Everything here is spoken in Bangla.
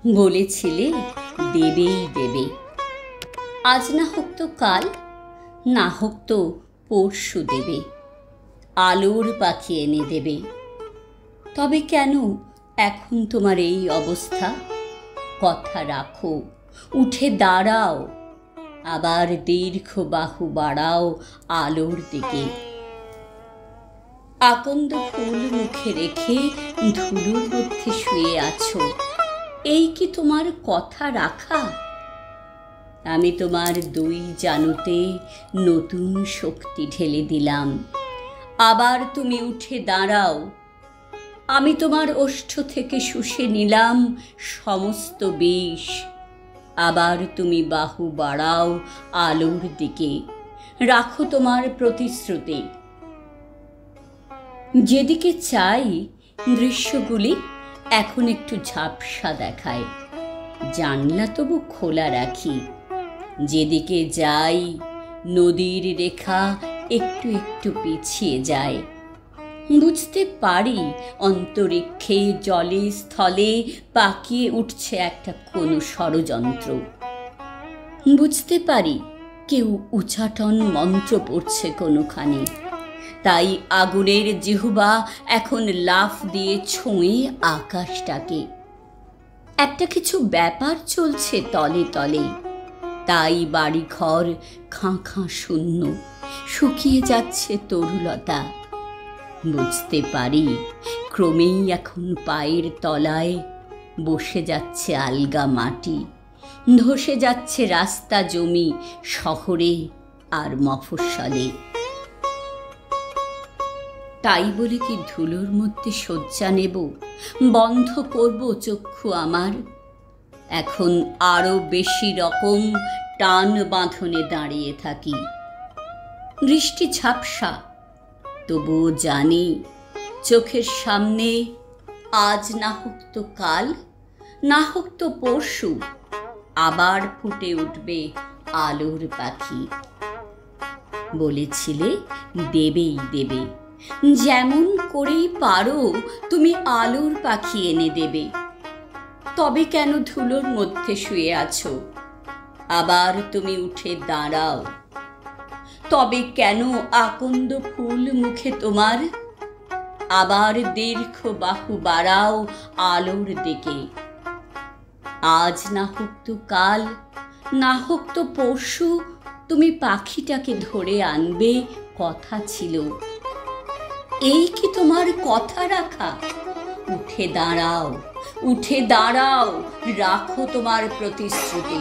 বলেছিলে দেবেই দেবে, আজ না হোক তো কাল, না হোক তো পরশু দেবে, আলোর পাখি এনে দেবে। তবে কেন এখন তোমার এই অবস্থা? কথা রাখো, উঠে দাঁড়াও, আবার দীর্ঘ বাহু বাড়াও আলোর দিকে। আকন্দ ফুল মুখে রেখে ধুলোর মধ্যে শুয়ে আছো, এই কি তোমার কথা রাখা? আমি তোমার দুই জানুতে নতুন শক্তি ঢেলে দিলাম, আবার তুমি উঠে দাঁড়াও। আমি তোমার ওষ্ঠ থেকে শুষে নিলাম সমস্ত বিষ, আবার তুমি বাহু বাড়াও আলোর দিকে, রাখো তোমার প্রতিশ্রুতি। যেদিকে চাই দৃশ্যগুলি এখন একটু ঝাপসা দেখায়, জানলা তবু খোলা রাখি। যেদিকে যাই নদীর রেখা একটু একটু পিছিয়ে যায়। বুঝতে পারি অন্তরিক্ষে জলে স্থলে পাকিয়ে উঠছে একটা কোনো ষড়যন্ত্র। বুঝতে পারি কেউ উচাটন মন্ত্র পড়ছে কোনোখানে, তাই আগুনের জিহ্বা এখন লাফ দিয়ে ছোঁয়ে আকাশটাকে। একটা কিছু ব্যাপার চলছে তলে তলে, তাই বাড়িঘর খাঁ খাঁ শূন্য, শুকিয়ে যাচ্ছে তরুলতা। বুঝতে পারি ক্রমেই এখন পায়ের তলায় বসে যাচ্ছে আলগা মাটি, ধসে যাচ্ছে রাস্তা জমি শহরে আর মফস্বলে। তাই বলে কি ধুলোর মধ্যে শয্যা নেব, বন্ধ করব চক্ষু আমার? এখন আরো বেশি রকম টান বাঁধনে দাঁড়িয়ে থাকি। দৃষ্টি ঝাপসা, তবুও জানি চোখের সামনে আজ না হোক তো কাল, না হোক তো পরশু আবার ফুটে উঠবে আলোর পাখি। বলেছিলে দেবেই দেবে, যেমন করেই পারো তুমি আলোর পাখি এনে দেবে। তবে কেন ধুলোর মধ্যে শুয়ে আছো? আবার তুমি উঠে দাঁড়াও। তবে কেন আকন্দ ফুল মুখে তোমার? আবার দীর্ঘ বাহু বাড়াও আলোর দিকে। আজ না হোক তো কাল, না হোক তো পরশু তুমি পাখিটাকে ধরে আনবে, কথা ছিল। এই কি তোমার কথা রাখা? উঠে দাঁড়াও, উঠে দাঁড়াও, রাখো তোমার প্রতিশ্রুতি।